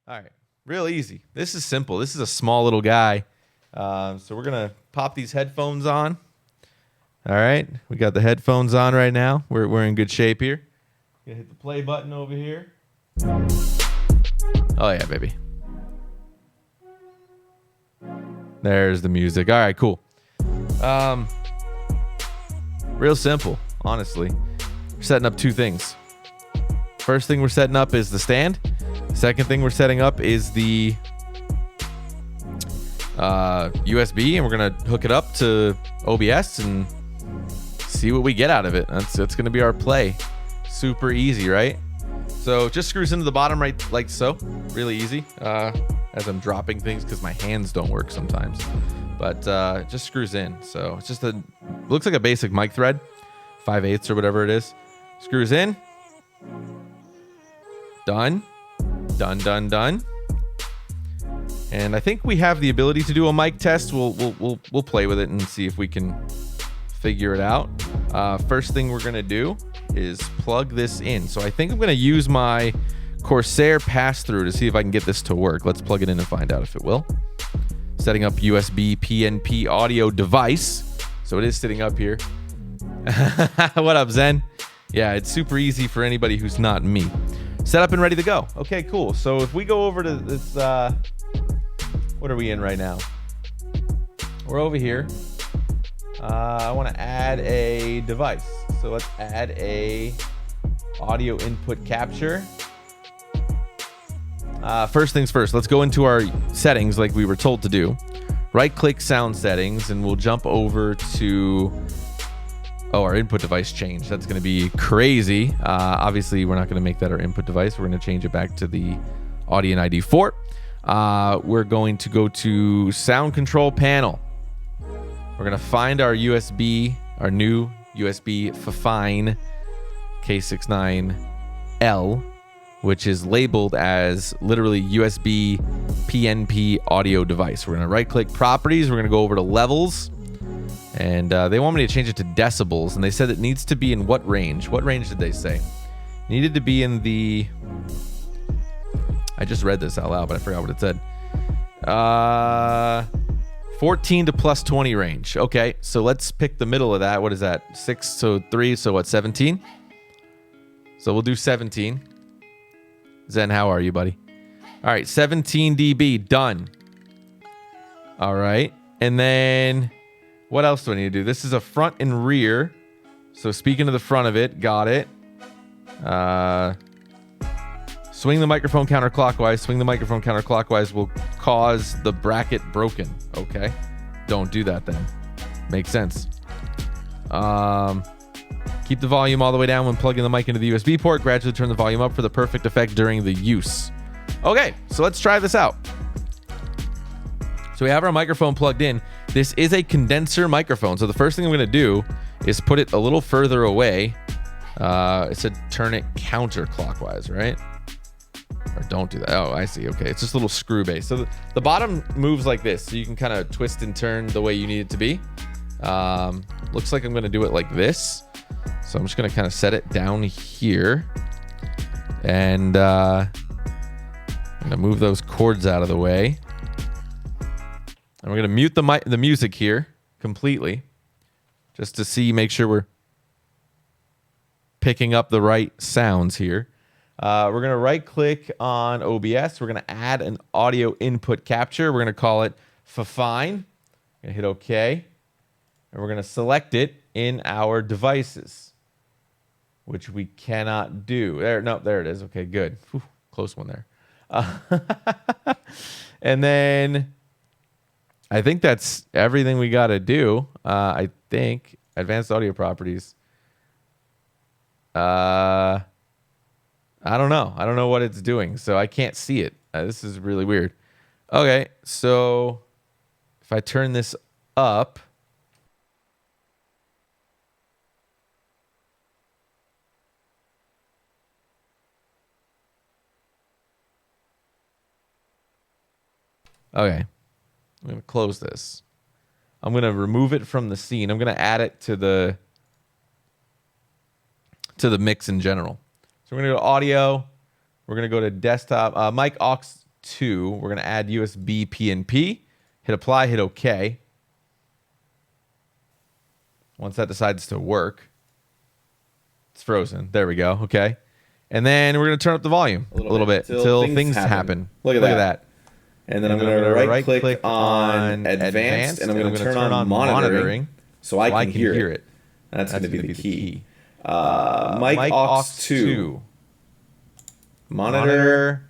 All right, real easy. This is simple. This is a small little guy. So we're going to pop these headphones on. All right, we got the headphones on right now. We're in good shape here. Gonna hit the play button over here. Oh yeah, baby. There's the music. All right, cool. Real simple, honestly. We're setting up two things. First thing we're setting up is the stand. Second thing we're setting up is the USB, and we're gonna hook it up to OBS and see what we get out of it. That's gonna be our play. Super easy, right? So just screws into the bottom right like so. Really easy. As I'm dropping things because my hands don't work sometimes. But just screws in. So it's just looks like a basic mic thread, 5/8 or whatever it is. Screws in. Done. Done. And I think we have the ability to do a mic test. We'll play with it and see if we can figure it out. First thing we're gonna do is plug this in. So I think I'm gonna use my Corsair pass-through to see if I can get this to work. Let's plug it in and find out if it will. Setting up USB PNP audio device. So it is sitting up here. What up, Zen? Yeah, it's super easy for anybody who's not me. Set up and ready to go. Okay, cool. So if we go over to this, what are we in right now? We're over here. I want to add a device. So let's add a audio input capture. First things first, let's go into our settings like we were told to do. Right click sound settings and we'll jump over to our input device change. That's going to be crazy. Obviously, we're not going to make that our input device. We're going to change it back to the Audien ID4. We're going to go to sound control panel. We're going to find our USB, our new USB FiFine K669L, which is labeled as literally USB PNP audio device. We're going to right click properties. We're going to go over to levels. And they want me to change it to decibels. And they said it needs to be in what range? What range did they say? It needed to be in the... I just read this out loud, but I forgot what it said. 14 to plus 20 range. Okay, so let's pick the middle of that. What is that? 6, so 3, so what, 17? So we'll do 17. Zen, how are you, buddy? All right, 17 dB, done. All right, and then what else do I need to do? This is a front and rear. So speaking to the front of it, got it. Swing the microphone counterclockwise. Swing the microphone counterclockwise will cause the bracket broken. Okay. Don't do that then. Makes sense. Keep the volume all the way down when plugging the mic into the USB port. Gradually turn the volume up for the perfect effect during the use. Okay, so let's try this out. So we have our microphone plugged in. This is a condenser microphone. So the first thing I'm going to do is put it a little further away. It said turn it counterclockwise, right? Or don't do that. Oh, I see. Okay, it's just a little screw base. So the bottom moves like this. So you can kind of twist and turn the way you need it to be. Looks like I'm going to do it like this. So I'm just going to kind of set it down here. And I'm going to move those cords out of the way. And we're going to mute the music here completely. Just to see, make sure we're picking up the right sounds here. We're going to right click on OBS. We're going to add an audio input capture. We're going to call it FiFine. Going to hit OK. And we're going to select it in our devices, which we cannot do. There it is. Okay, good. Whew, close one there. And then I think that's everything we got to do. I think advanced audio properties. I don't know. I don't know what it's doing, so I can't see it. This is really weird. Okay, so if I turn this up, okay, I'm going to close this. I'm going to remove it from the scene. I'm going to add it to the mix in general. So we're going to go to audio. We're going to go to desktop, mic aux 2. We're going to add USB PNP. Hit apply, hit OK. Once that decides to work, it's frozen. There we go. Okay. And then we're going to turn up the volume a little bit until things happen. Look at that. And then I'm going to right click on advanced, and I'm going to turn on monitoring so I can hear it. That's going to be the key. Mic aux 2. Monitor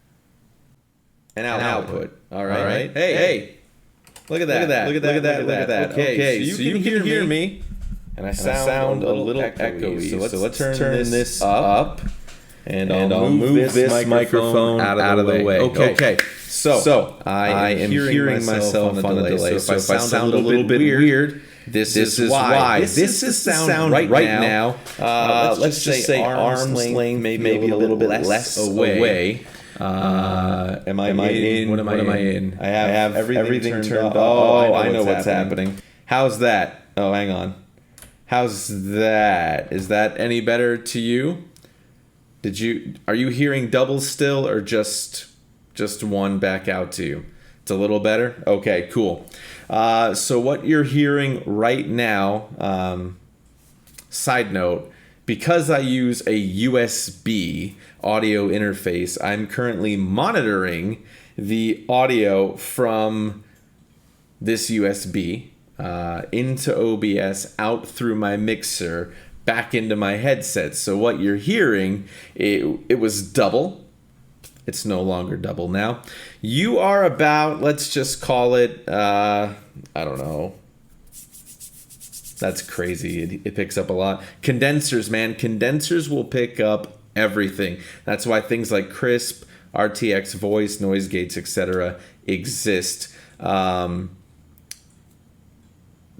and output. All right. Hey. Look at that. Okay, so you can hear me. And I sound a little echoey. So let's turn this up. And I'll move this microphone out of the way. Okay. So I am hearing myself on a delay. So if I sound a little bit weird, this is why. This is sound right now. Let's just say arm's length, maybe a little bit less away. Am I in? What am I in? I have everything turned off. Oh, I know what's happening. How's that? Oh, hang on. How's that? Is that any better to you? Are you hearing double still, or just one back out to you? It's a little better? Okay, cool. So what you're hearing right now, side note, because I use a USB audio interface, I'm currently monitoring the audio from this USB into OBS, out through my mixer, back into my headset. So what you're hearing, it was double. It's no longer double now. You are about, let's just call it, I don't know. That's crazy. It picks up a lot. Condensers, man. Condensers will pick up everything. That's why things like crisp, RTX voice, noise gates, etc. exist.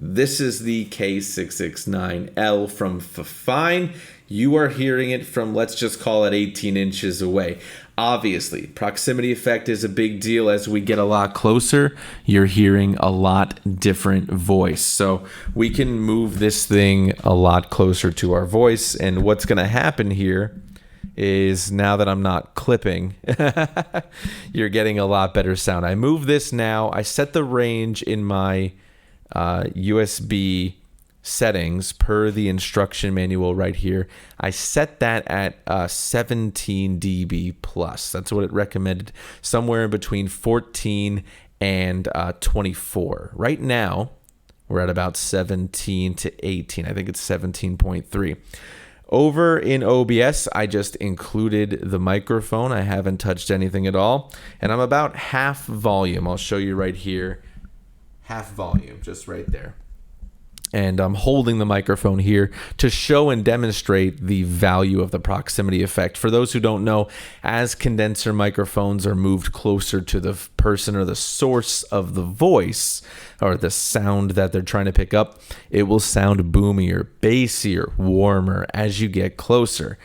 This is the K669L from FiFine. You are hearing it from, let's just call it 18 inches away. Obviously, proximity effect is a big deal. As we get a lot closer, you're hearing a lot different voice. So we can move this thing a lot closer to our voice. And what's going to happen here is, now that I'm not clipping, you're getting a lot better sound. I move this now. I set the range in my USB settings per the instruction manual right here. I set that at 17 dB plus. That's what it recommended, somewhere in between 14 and 24. Right now, we're at about 17 to 18. I think it's 17.3. Over in OBS, I just included the microphone. I haven't touched anything at all. And I'm about half volume. I'll show you right here. Half volume, just right there. And I'm holding the microphone here to show and demonstrate the value of the proximity effect. For those who don't know, as condenser microphones are moved closer to the person or the source of the voice or the sound that they're trying to pick up, it will sound boomier, bassier, warmer as you get closer.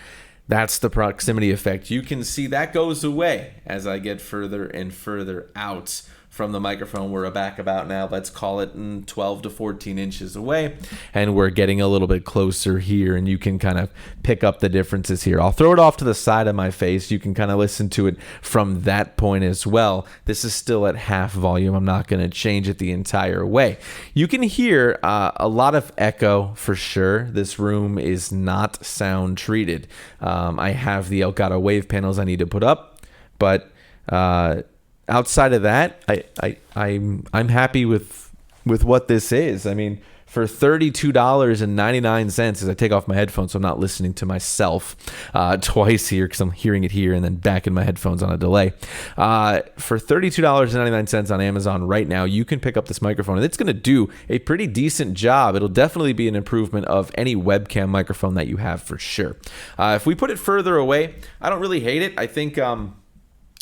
That's the proximity effect. You can see that goes away as I get further and further out from the microphone. We're back about now, let's call it 12 to 14 inches away, and we're getting a little bit closer here, and you can kind of pick up the differences here. I'll throw it off to the side of my face. You can kind of listen to it from that point as well. This is still at half volume. I'm not going to change it the entire way. You can hear a lot of echo for sure. This room is not sound treated. I have the Elgato wave panels I need to put up, but outside of that, I'm happy with what this is. I mean, for $32.99, as I take off my headphones, so I'm not listening to myself twice here, because I'm hearing it here and then back in my headphones on a delay. For $32.99 on Amazon right now, you can pick up this microphone, and it's going to do a pretty decent job. It'll definitely be an improvement of any webcam microphone that you have for sure. If we put it further away, I don't really hate it. I think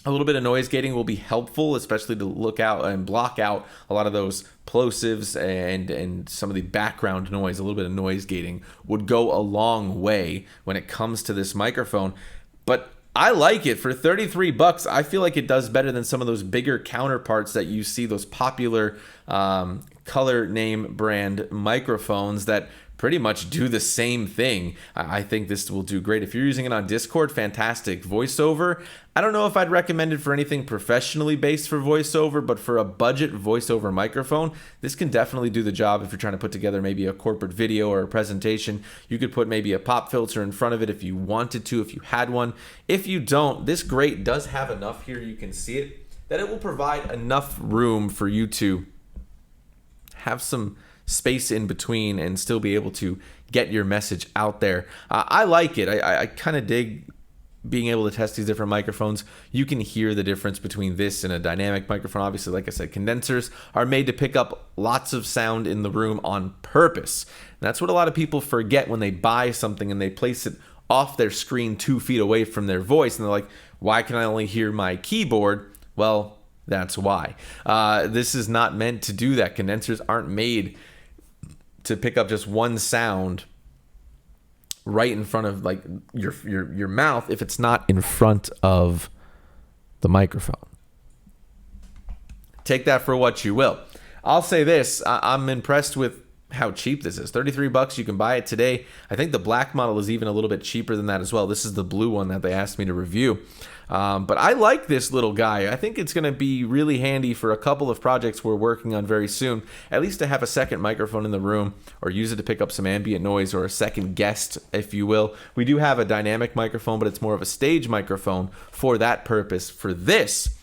a little bit of noise gating will be helpful, especially to look out and block out a lot of those plosives and some of the background noise. A little bit of noise gating would go a long way when it comes to this microphone. But I like it. For 33 bucks, I feel like it does better than some of those bigger counterparts that you see, those popular color name brand microphones that pretty much do the same thing. I think this will do great. If you're using it on Discord, fantastic. VoiceOver, I don't know if I'd recommend it for anything professionally based for VoiceOver, but for a budget VoiceOver microphone, this can definitely do the job if you're trying to put together maybe a corporate video or a presentation. You could put maybe a pop filter in front of it if you wanted to, if you had one. If you don't, this grate does have enough here, you can see it, that it will provide enough room for you to have some space in between and still be able to get your message out there. I like it. I kind of dig being able to test these different microphones. You can hear the difference between this and a dynamic microphone. Obviously, like I said, condensers are made to pick up lots of sound in the room on purpose. And that's what a lot of people forget when they buy something and they place it off their screen 2 feet away from their voice. And they're like, why can I only hear my keyboard? Well, that's why. This is not meant to do that. Condensers aren't made to pick up just one sound right in front of like your mouth if it's not in front of the microphone. Take that for what you will. I'll say this, I'm impressed with how cheap this is. $33, you can buy it today. I think the black model is even a little bit cheaper than that as well. This is the blue one that they asked me to review. But I like this little guy. I think it's going to be really handy for a couple of projects we're working on very soon, at least to have a second microphone in the room or use it to pick up some ambient noise or a second guest, if you will. We do have a dynamic microphone, but it's more of a stage microphone for that purpose. For this,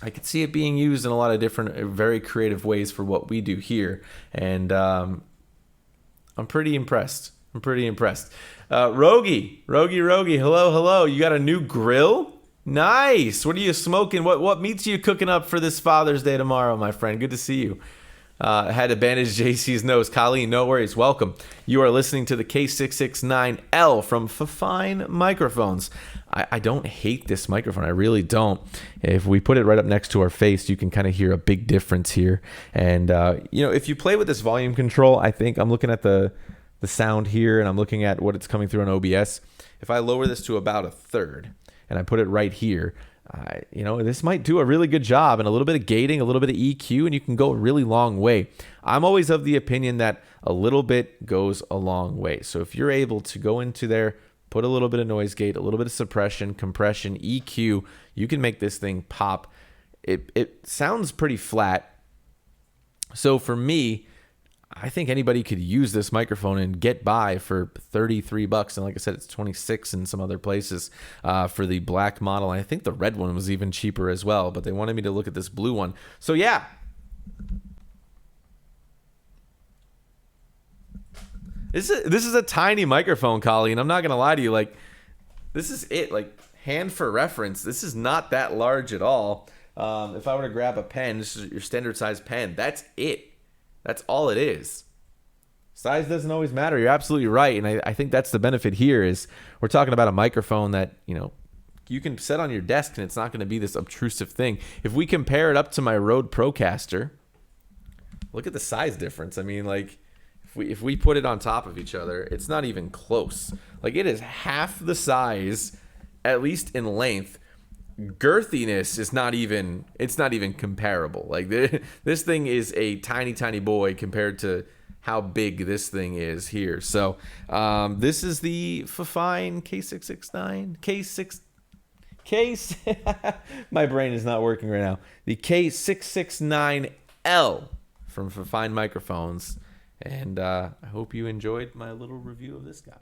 I could see it being used in a lot of different, very creative ways for what we do here. And I'm pretty impressed. Rogie, hello. You got a new grill? Nice. What are you smoking? What meats are you cooking up for this Father's Day tomorrow, my friend? Good to see you. Had to bandage JC's nose. Colleen, no worries. Welcome. You are listening to the K669L from FiFine Microphones. I don't hate this microphone. I really don't. If we put it right up next to our face, you can kind of hear a big difference here. And, if you play with this volume control, I think I'm looking at the sound here and I'm looking at what it's coming through on OBS. If I lower this to about a third and I put it right here, this might do a really good job, and a little bit of gating, a little bit of EQ, and you can go a really long way. I'm always of the opinion that a little bit goes a long way. So if you're able to go into there, put a little bit of noise gate, a little bit of suppression, compression, EQ, you can make this thing pop. It sounds pretty flat. So for me, I think anybody could use this microphone and get by for $33. And like I said, it's $26 in some other places for the black model. And I think the red one was even cheaper as well, but they wanted me to look at this blue one. So yeah. This is a tiny microphone, Colleen. I'm not going to lie to you. Like, this is it. Like, hand for reference. This is not that large at all. If I were to grab a pen, this is your standard size pen. That's it. That's all it is. Size doesn't always matter. You're absolutely right. And I think that's the benefit here is we're talking about a microphone that, you can set on your desk and it's not going to be this obtrusive thing. If we compare it up to my Rode Procaster, look at the size difference. I mean, like, if we put it on top of each other, it's not even close. Like, it is half the size, at least in length. Girthiness is not even comparable. Like, this thing is a tiny boy compared to how big this thing is here. So this is the FiFine K669 my brain is not working right now. The K669L from FiFine Microphones, and I hope you enjoyed my little review of this guy.